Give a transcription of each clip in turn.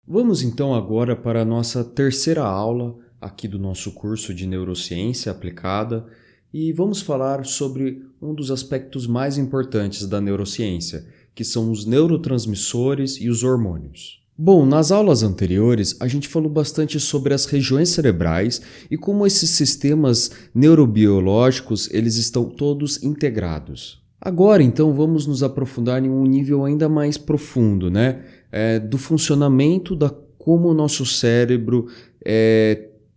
Vamos então agora para a nossa terceira aula aqui do nosso curso de Neurociência Aplicada e vamos falar sobre um dos aspectos mais importantes da neurociência, que são os neurotransmissores e os hormônios. Bom, nas aulas anteriores a gente falou bastante sobre as regiões cerebrais e como esses sistemas neurobiológicos eles estão todos integrados. Agora então vamos nos aprofundar em um nível ainda mais profundo, do funcionamento da como o nosso cérebro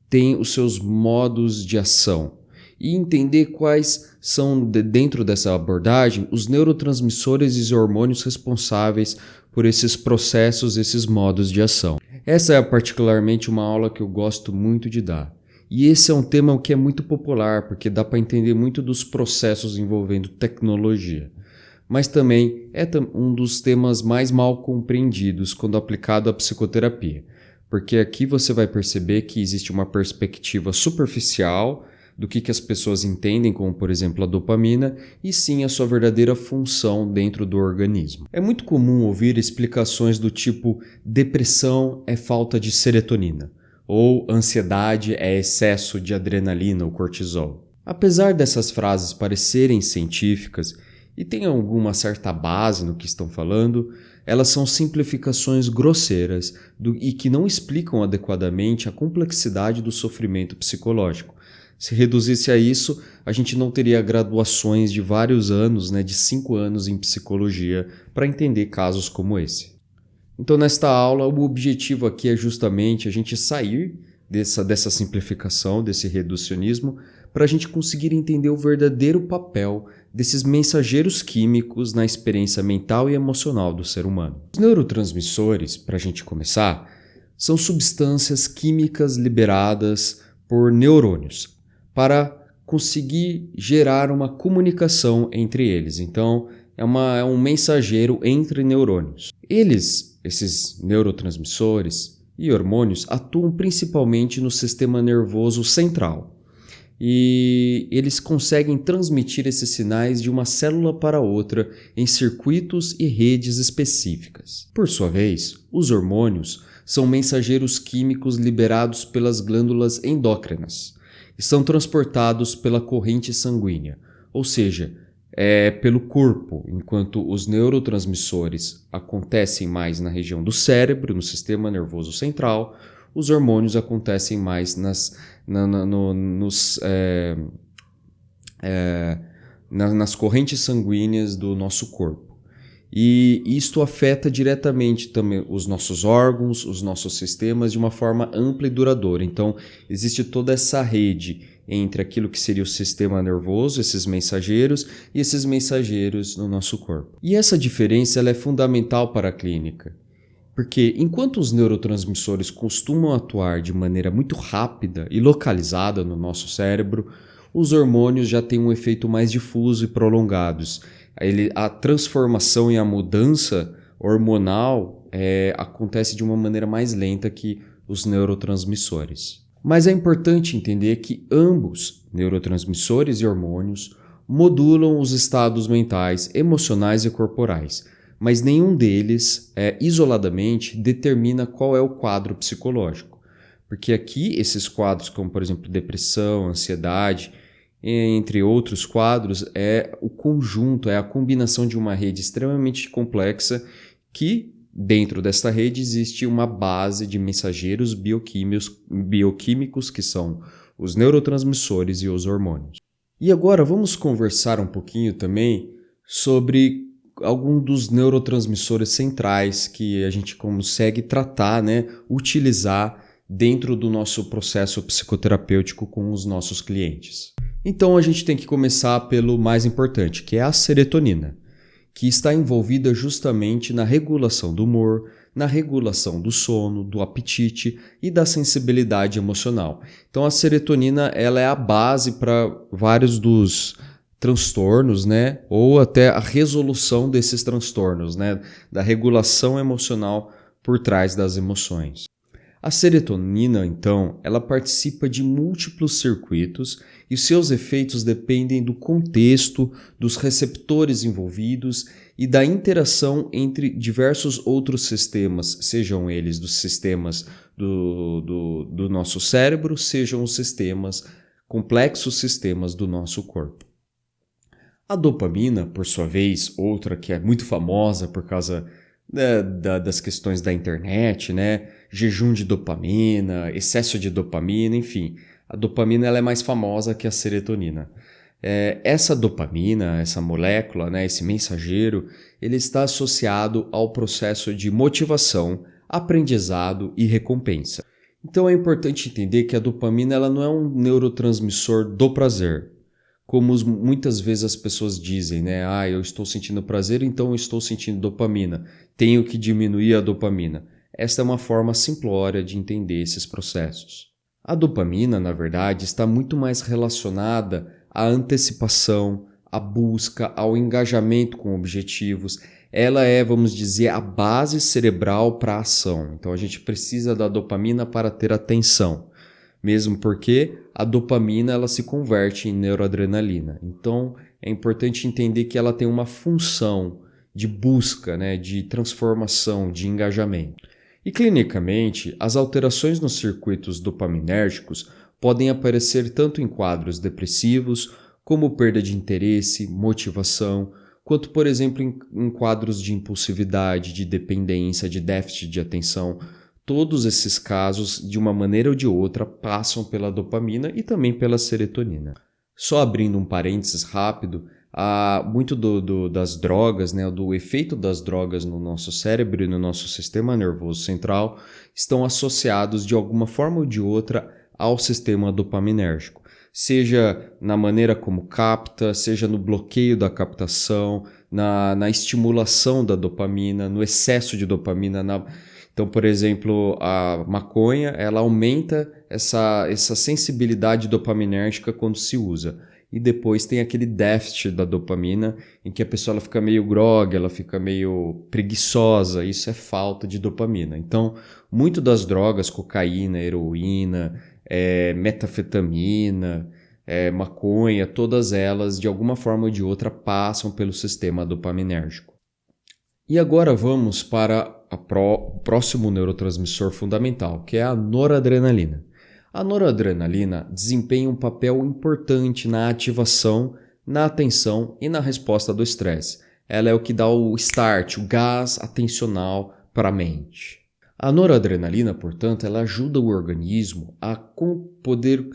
tem os seus modos de ação e entender quais são, dentro dessa abordagem, os neurotransmissores e os hormônios responsáveis por esses processos, esses modos de ação. Essa é particularmente uma aula que eu gosto muito de dar. E esse é um tema que é muito popular, porque dá para entender muito dos processos envolvendo tecnologia. Mas também é um dos temas mais mal compreendidos quando aplicado à psicoterapia, porque aqui você vai perceber que existe uma perspectiva superficial do que as pessoas entendem como, por exemplo, a dopamina, e sim a sua verdadeira função dentro do organismo. É muito comum ouvir explicações do tipo depressão é falta de serotonina, ou ansiedade é excesso de adrenalina ou cortisol. Apesar dessas frases parecerem científicas, e tem alguma certa base no que estão falando, elas são simplificações grosseiras e que não explicam adequadamente a complexidade do sofrimento psicológico. Se reduzisse a isso, a gente não teria graduações de vários anos, de 5 anos em psicologia, para entender casos como esse. Então, nesta aula, o objetivo aqui é justamente a gente sair dessa simplificação, desse reducionismo, para a gente conseguir entender o verdadeiro papel desses mensageiros químicos na experiência mental e emocional do ser humano. Os neurotransmissores, para a gente começar, são substâncias químicas liberadas por neurônios para conseguir gerar uma comunicação entre eles. Então, é um mensageiro entre neurônios. Esses neurotransmissores e hormônios atuam principalmente no sistema nervoso central. E eles conseguem transmitir esses sinais de uma célula para outra em circuitos e redes específicas. Por sua vez, os hormônios são mensageiros químicos liberados pelas glândulas endócrinas e são transportados pela corrente sanguínea, ou seja, pelo corpo, enquanto os neurotransmissores acontecem mais na região do cérebro, no sistema nervoso central, os hormônios acontecem mais nas correntes sanguíneas do nosso corpo. E isto afeta diretamente também os nossos órgãos, os nossos sistemas de uma forma ampla e duradoura. Então, existe toda essa rede entre aquilo que seria o sistema nervoso, esses mensageiros, e esses mensageiros no nosso corpo. E essa diferença ela é fundamental para a clínica. Porque enquanto os neurotransmissores costumam atuar de maneira muito rápida e localizada no nosso cérebro, os hormônios já têm um efeito mais difuso e prolongado. A transformação e a mudança hormonal acontece de uma maneira mais lenta que os neurotransmissores. Mas é importante entender que ambos, neurotransmissores e hormônios, modulam os estados mentais, emocionais e corporais, mas nenhum deles, isoladamente, determina qual é o quadro psicológico. Porque aqui, esses quadros, como por exemplo depressão, ansiedade, entre outros quadros, é o conjunto, é a combinação de uma rede extremamente complexa que, dentro desta rede, existe uma base de mensageiros bioquímicos que são os neurotransmissores e os hormônios. E agora vamos conversar um pouquinho também sobre algum dos neurotransmissores centrais que a gente consegue tratar, utilizar dentro do nosso processo psicoterapêutico com os nossos clientes. Então a gente tem que começar pelo mais importante, que é a serotonina, que está envolvida justamente na regulação do humor, na regulação do sono, do apetite e da sensibilidade emocional. Então a serotonina ela é a base para vários dos transtornos, ou até a resolução desses transtornos, da regulação emocional por trás das emoções. A serotonina, então, ela participa de múltiplos circuitos e seus efeitos dependem do contexto, dos receptores envolvidos e da interação entre diversos outros sistemas, sejam eles dos sistemas do nosso cérebro, sejam os sistemas, complexos sistemas do nosso corpo. A dopamina, por sua vez, outra que é muito famosa por causa das questões da internet, né? Jejum de dopamina, excesso de dopamina, enfim. A dopamina ela é mais famosa que a serotonina. Essa dopamina, essa molécula, né, esse mensageiro, ele está associado ao processo de motivação, aprendizado e recompensa. Então é importante entender que a dopamina ela não é um neurotransmissor do prazer, como muitas vezes as pessoas dizem, né? Eu estou sentindo prazer, então eu estou sentindo dopamina. Tenho que diminuir a dopamina. Esta é uma forma simplória de entender esses processos. A dopamina, na verdade, está muito mais relacionada à antecipação, à busca, ao engajamento com objetivos. Ela é, vamos dizer, a base cerebral para a ação. Então a gente precisa da dopamina para ter atenção. Mesmo porque a dopamina ela se converte em neuroadrenalina. Então é importante entender que ela tem uma função de busca, né, de transformação, de engajamento. E clinicamente, as alterações nos circuitos dopaminérgicos podem aparecer tanto em quadros depressivos, como perda de interesse, motivação, quanto, por exemplo, em quadros de impulsividade, de dependência, de déficit de atenção. Todos esses casos, de uma maneira ou de outra, passam pela dopamina e também pela serotonina. Só abrindo um parênteses rápido, muito das drogas, né, do efeito das drogas no nosso cérebro e no nosso sistema nervoso central estão associados de alguma forma ou de outra ao sistema dopaminérgico. Seja na maneira como capta, seja no bloqueio da captação, na estimulação da dopamina, no excesso de dopamina. Então, por exemplo, a maconha ela aumenta essa sensibilidade dopaminérgica quando se usa. E depois tem aquele déficit da dopamina, em que a pessoa ela fica meio grogue, ela fica meio preguiçosa. Isso é falta de dopamina. Então, muito das drogas, cocaína, heroína, metafetamina, maconha, todas elas, de alguma forma ou de outra, passam pelo sistema dopaminérgico. E agora vamos para o próximo neurotransmissor fundamental, que é a noradrenalina. A noradrenalina desempenha um papel importante na ativação, na atenção e na resposta do estresse. Ela é o que dá o start, o gás atencional para a mente. A noradrenalina, portanto, ela ajuda o organismo a poder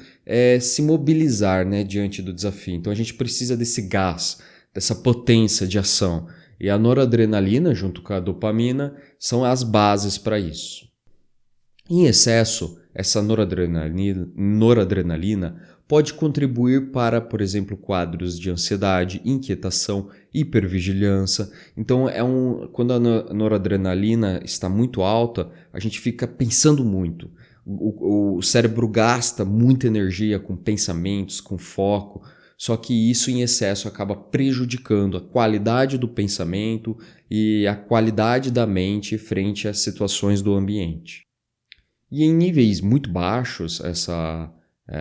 se mobilizar, né, diante do desafio. Então a gente precisa desse gás, dessa potência de ação. E a noradrenalina, junto com a dopamina, são as bases para isso. Em excesso, essa noradrenalina pode contribuir para, por exemplo, quadros de ansiedade, inquietação, hipervigilância. Então, quando a noradrenalina está muito alta, a gente fica pensando muito. O cérebro gasta muita energia com pensamentos, com foco, só que isso em excesso acaba prejudicando a qualidade do pensamento e a qualidade da mente frente às situações do ambiente. E em níveis muito baixos, essa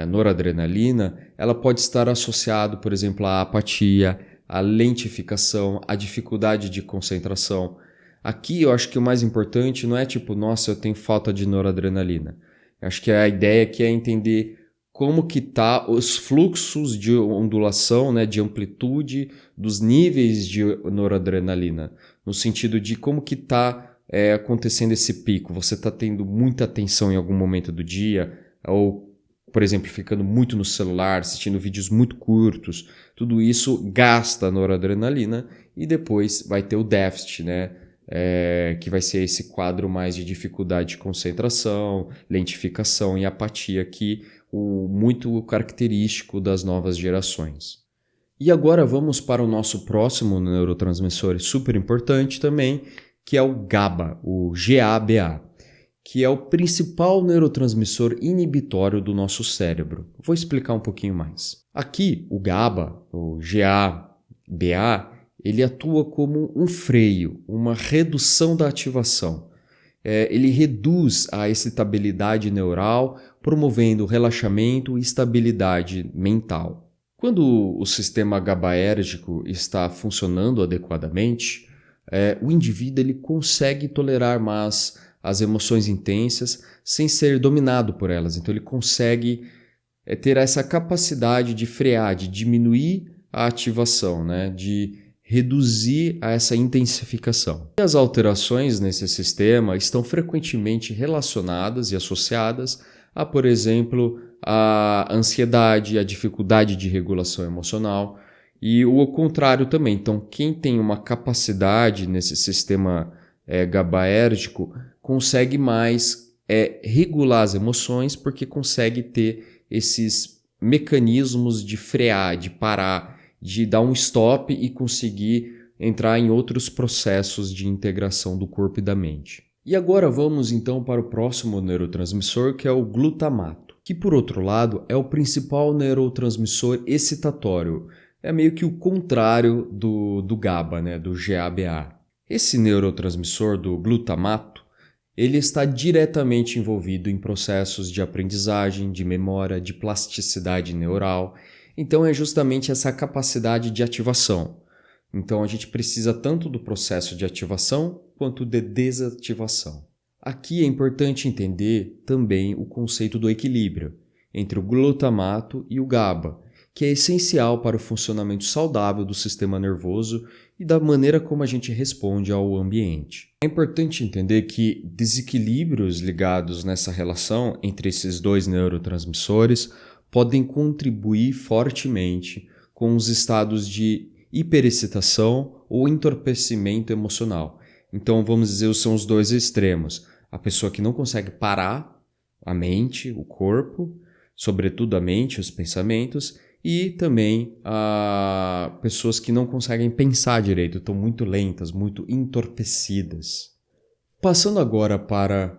noradrenalina, ela pode estar associada, por exemplo, à apatia, à lentificação, à dificuldade de concentração. Aqui eu acho que o mais importante não é tipo, nossa, eu tenho falta de noradrenalina. Eu acho que a ideia aqui é entender como que tá os fluxos de ondulação, né, de amplitude dos níveis de noradrenalina, no sentido de como que está acontecendo esse pico. Você está tendo muita atenção em algum momento do dia, ou, por exemplo, ficando muito no celular, assistindo vídeos muito curtos. Tudo isso gasta noradrenalina e depois vai ter o déficit, né? Que vai ser esse quadro mais de dificuldade de concentração, lentificação e apatia, que muito característico das novas gerações. E agora vamos para o nosso próximo neurotransmissor super importante também, que é o GABA, o GABA, que é o principal neurotransmissor inibitório do nosso cérebro. Vou explicar um pouquinho mais. Aqui, o GABA, o GABA, ele atua como um freio, uma redução da ativação. Ele reduz a excitabilidade neural, promovendo relaxamento e estabilidade mental. Quando o sistema GABAérgico está funcionando adequadamente, o indivíduo ele consegue tolerar mais as emoções intensas sem ser dominado por elas. Então ele consegue ter essa capacidade de frear, de diminuir a ativação, né? De reduzir a essa intensificação. E as alterações nesse sistema estão frequentemente relacionadas e associadas a, por exemplo, a ansiedade, a dificuldade de regulação emocional e o contrário também. Então, quem tem uma capacidade nesse sistema GABAérgico consegue mais regular as emoções porque consegue ter esses mecanismos de frear, de parar, de dar um stop e conseguir entrar em outros processos de integração do corpo e da mente. E agora vamos então para o próximo neurotransmissor, que é o glutamato, que por outro lado é o principal neurotransmissor excitatório. É meio que o contrário do GABA, né, do GABA. Esse neurotransmissor do glutamato, ele está diretamente envolvido em processos de aprendizagem, de memória, de plasticidade neural. Então é justamente essa capacidade de ativação. Então a gente precisa tanto do processo de ativação quanto de desativação. Aqui é importante entender também o conceito do equilíbrio entre o glutamato e o GABA, que é essencial para o funcionamento saudável do sistema nervoso e da maneira como a gente responde ao ambiente. É importante entender que desequilíbrios ligados nessa relação entre esses dois neurotransmissores podem contribuir fortemente com os estados de hiperexcitação ou entorpecimento emocional. Então, vamos dizer, são os dois extremos. A pessoa que não consegue parar a mente, o corpo, sobretudo a mente, os pensamentos, e também pessoas que não conseguem pensar direito, estão muito lentas, muito entorpecidas. Passando agora para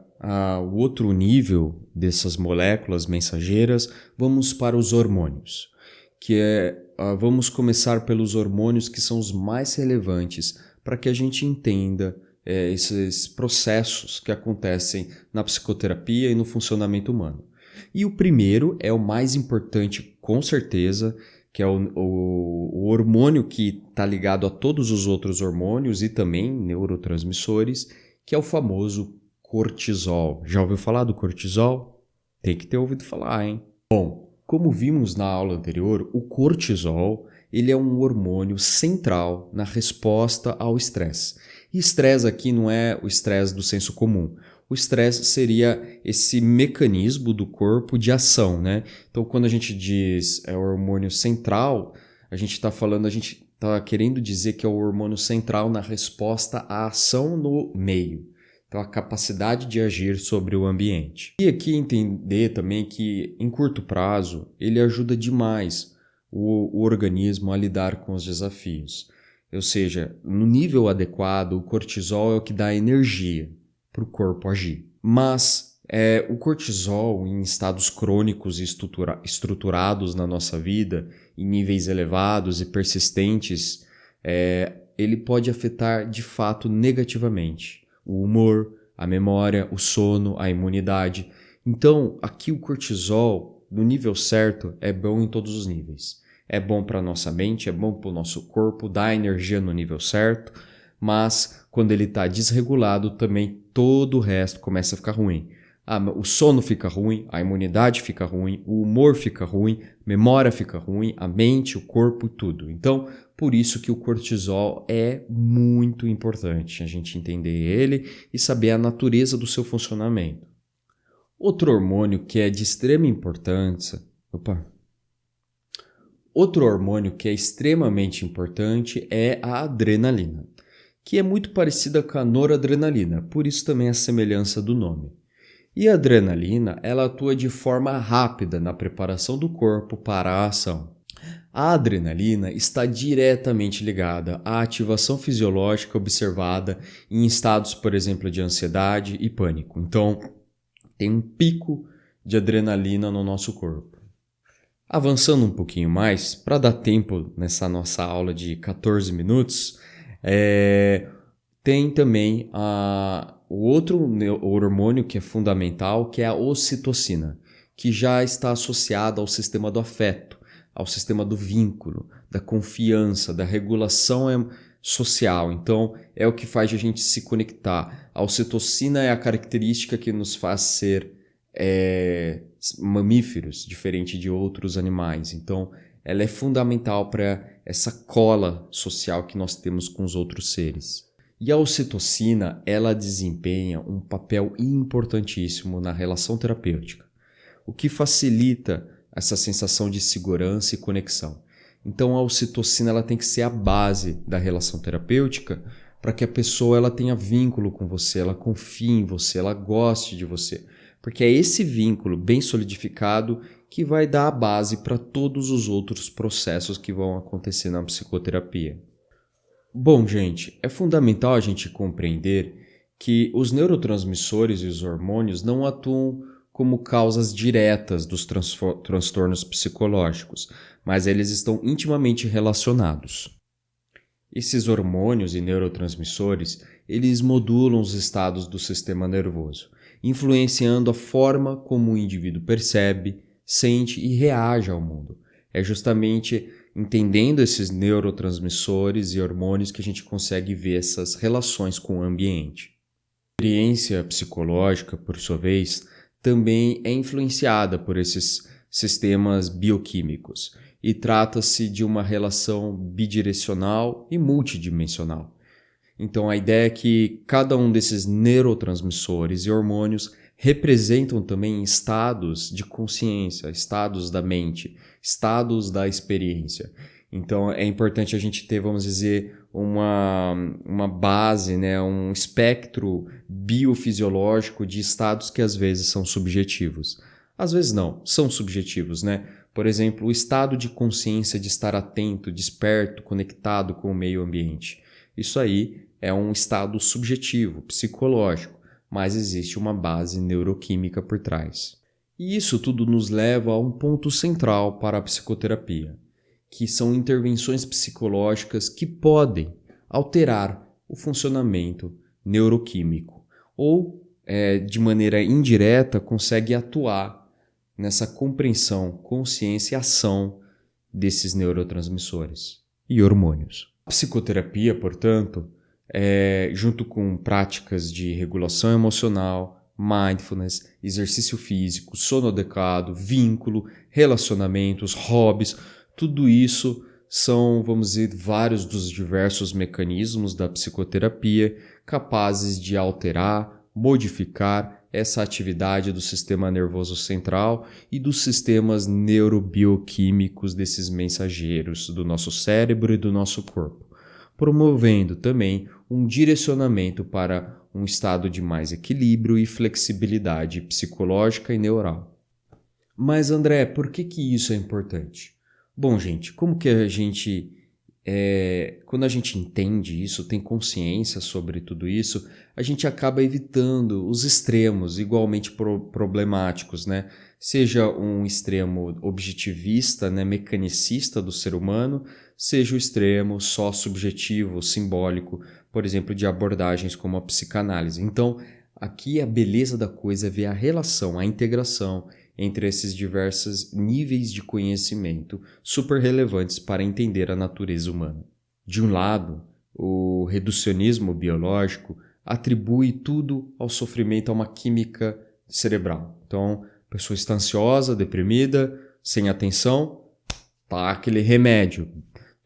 o outro nível dessas moléculas mensageiras, vamos para os hormônios, vamos começar pelos hormônios que são os mais relevantes para que a gente entenda esses processos que acontecem na psicoterapia e no funcionamento humano. E o primeiro é o mais importante, com certeza, que é o hormônio que está ligado a todos os outros hormônios e também neurotransmissores, que é o famoso cortisol. Já ouviu falar do cortisol? Tem que ter ouvido falar, hein? Bom, como vimos na aula anterior, o cortisol ele é um hormônio central na resposta ao estresse. E estresse aqui não é o estresse do senso comum. O estresse seria esse mecanismo do corpo de ação, né? Então, quando a gente diz o hormônio central, a gente está querendo dizer que é o hormônio central na resposta à ação no meio. Então, a capacidade de agir sobre o ambiente. E aqui entender também que, em curto prazo, ele ajuda demais o organismo a lidar com os desafios. Ou seja, no nível adequado, o cortisol é o que dá energia para o corpo agir. Mas o cortisol em estados crônicos e estruturados na nossa vida, em níveis elevados e persistentes, ele pode afetar de fato negativamente o humor, a memória, o sono, a imunidade. Então, aqui o cortisol, no nível certo, é bom em todos os níveis. É bom para a nossa mente, é bom para o nosso corpo, dá energia no nível certo, mas quando ele está desregulado, também todo o resto começa a ficar ruim. O sono fica ruim, a imunidade fica ruim, o humor fica ruim, a memória fica ruim, a mente, o corpo, tudo. Então, por isso que o cortisol é muito importante, a gente entender ele e saber a natureza do seu funcionamento. Outro hormônio que é de extrema importância... Outro hormônio que é extremamente importante é a adrenalina, que é muito parecida com a noradrenalina, por isso também a semelhança do nome. E a adrenalina, ela atua de forma rápida na preparação do corpo para a ação. A adrenalina está diretamente ligada à ativação fisiológica observada em estados, por exemplo, de ansiedade e pânico. Então, tem um pico de adrenalina no nosso corpo. Avançando um pouquinho mais, para dar tempo nessa nossa aula de 14 minutos, tem também o outro hormônio que é fundamental, que é a ocitocina, que já está associada ao sistema do afeto, ao sistema do vínculo, da confiança, da regulação social. Então, é o que faz a gente se conectar. A ocitocina é a característica que nos faz ser mamíferos, diferente de outros animais. Então, ela é fundamental para essa cola social que nós temos com os outros seres. E a ocitocina, ela desempenha um papel importantíssimo na relação terapêutica, o que facilita essa sensação de segurança e conexão. Então, a ocitocina ela tem que ser a base da relação terapêutica para que a pessoa ela tenha vínculo com você, ela confie em você, ela goste de você. Porque é esse vínculo bem solidificado que vai dar a base para todos os outros processos que vão acontecer na psicoterapia. Bom, gente, é fundamental a gente compreender que os neurotransmissores e os hormônios não atuam como causas diretas dos transtornos psicológicos, mas eles estão intimamente relacionados. Esses hormônios e neurotransmissores, eles modulam os estados do sistema nervoso, influenciando a forma como o indivíduo percebe, sente e reage ao mundo. É justamente entendendo esses neurotransmissores e hormônios que a gente consegue ver essas relações com o ambiente. A experiência psicológica, por sua vez, também é influenciada por esses sistemas bioquímicos e trata-se de uma relação bidirecional e multidimensional. Então a ideia é que cada um desses neurotransmissores e hormônios representam também estados de consciência, estados da mente, estados da experiência. Então é importante a gente ter, vamos dizer, uma base, né, um espectro biofisiológico de estados que às vezes são subjetivos. Às vezes não, são subjetivos, né? Por exemplo, o estado de consciência de estar atento, desperto, conectado com o meio ambiente. Isso aí é um estado subjetivo, psicológico, mas existe uma base neuroquímica por trás. E isso tudo nos leva a um ponto central para a psicoterapia, que são intervenções psicológicas que podem alterar o funcionamento neuroquímico ou, de maneira indireta, consegue atuar nessa compreensão, consciência e ação desses neurotransmissores e hormônios. A psicoterapia, portanto, junto com práticas de regulação emocional, mindfulness, exercício físico, sono adequado, vínculo, relacionamentos, hobbies, tudo isso são, vamos dizer, vários dos diversos mecanismos da psicoterapia capazes de alterar, modificar essa atividade do sistema nervoso central e dos sistemas neurobioquímicos desses mensageiros do nosso cérebro e do nosso corpo, promovendo também um direcionamento para um estado de mais equilíbrio e flexibilidade psicológica e neural. Mas André, por que isso é importante? Bom, gente, como que a gente, quando a gente entende isso, tem consciência sobre tudo isso, a gente acaba evitando os extremos igualmente problemáticos, né? Seja um extremo objetivista, né, mecanicista do ser humano, seja o extremo só subjetivo, simbólico, por exemplo, de abordagens como a psicanálise. Então, aqui a beleza da coisa é ver a relação, a integração entre esses diversos níveis de conhecimento super relevantes para entender a natureza humana. De um lado, o reducionismo biológico atribui tudo ao sofrimento, a uma química cerebral. Então, a pessoa está ansiosa, deprimida, sem atenção, tá aquele remédio.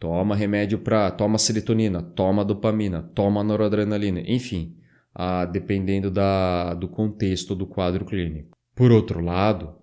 Toma serotonina, toma dopamina, toma noradrenalina, enfim, dependendo do contexto do quadro clínico. Por outro lado,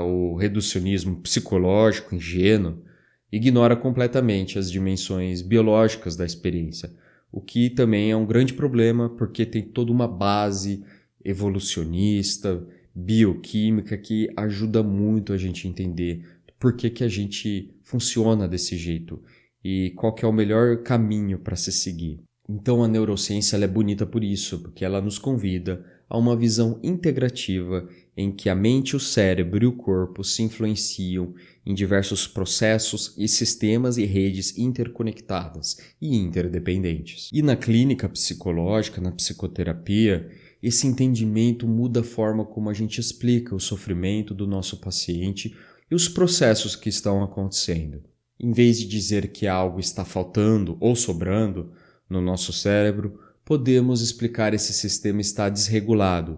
o reducionismo psicológico ingênuo ignora completamente as dimensões biológicas da experiência, o que também é um grande problema porque tem toda uma base evolucionista, bioquímica que ajuda muito a gente a entender por que a gente funciona desse jeito e qual que é o melhor caminho para se seguir. Então a neurociência ela é bonita por isso, porque ela nos convida a uma visão integrativa em que a mente, o cérebro e o corpo se influenciam em diversos processos e sistemas e redes interconectadas e interdependentes. E na clínica psicológica, na psicoterapia, esse entendimento muda a forma como a gente explica o sofrimento do nosso paciente e os processos que estão acontecendo. Em vez de dizer que algo está faltando ou sobrando, no nosso cérebro, podemos explicar esse sistema está desregulado,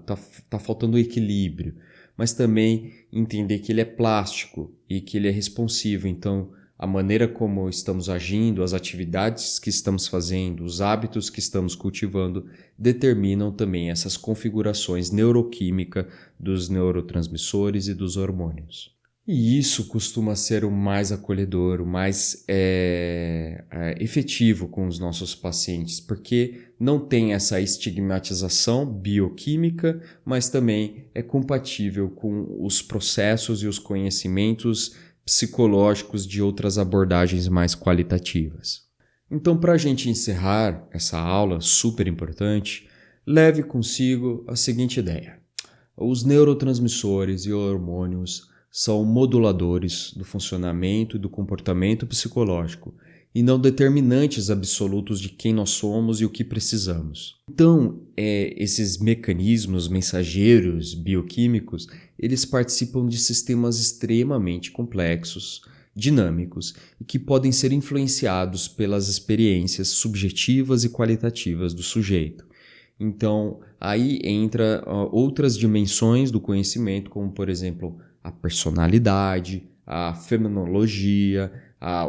tá faltando equilíbrio, mas também entender que ele é plástico e que ele é responsivo. Então, a maneira como estamos agindo, as atividades que estamos fazendo, os hábitos que estamos cultivando, determinam também essas configurações neuroquímicas dos neurotransmissores e dos hormônios. E isso costuma ser o mais acolhedor, o mais efetivo com os nossos pacientes, porque não tem essa estigmatização bioquímica, mas também é compatível com os processos e os conhecimentos psicológicos de outras abordagens mais qualitativas. Então, para a gente encerrar essa aula super importante, leve consigo a seguinte ideia: os neurotransmissores e hormônios são moduladores do funcionamento e do comportamento psicológico e não determinantes absolutos de quem nós somos e o que precisamos. Então, esses mecanismos mensageiros bioquímicos, eles participam de sistemas extremamente complexos, dinâmicos e que podem ser influenciados pelas experiências subjetivas e qualitativas do sujeito. Então, aí entra outras dimensões do conhecimento, como, por exemplo, a personalidade, a fenomenologia,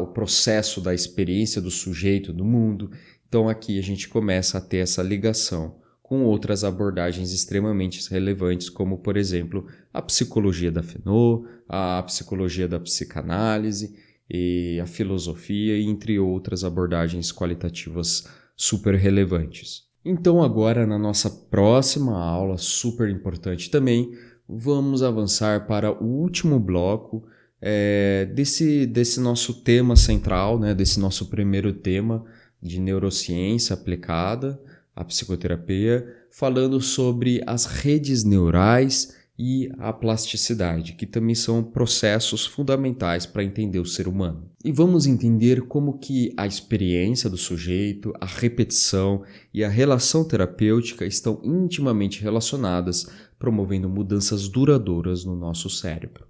o processo da experiência do sujeito do mundo. Então aqui a gente começa a ter essa ligação com outras abordagens extremamente relevantes, como, por exemplo, a psicologia da Fenô, a psicologia da psicanálise e a filosofia, entre outras abordagens qualitativas super relevantes. Então agora, na nossa próxima aula, super importante também, vamos avançar para o último bloco desse nosso tema central, né, desse nosso primeiro tema de neurociência aplicada à psicoterapia, falando sobre as redes neurais e a plasticidade, que também são processos fundamentais para entender o ser humano. E vamos entender como que a experiência do sujeito, a repetição e a relação terapêutica estão intimamente relacionadas, promovendo mudanças duradouras no nosso cérebro.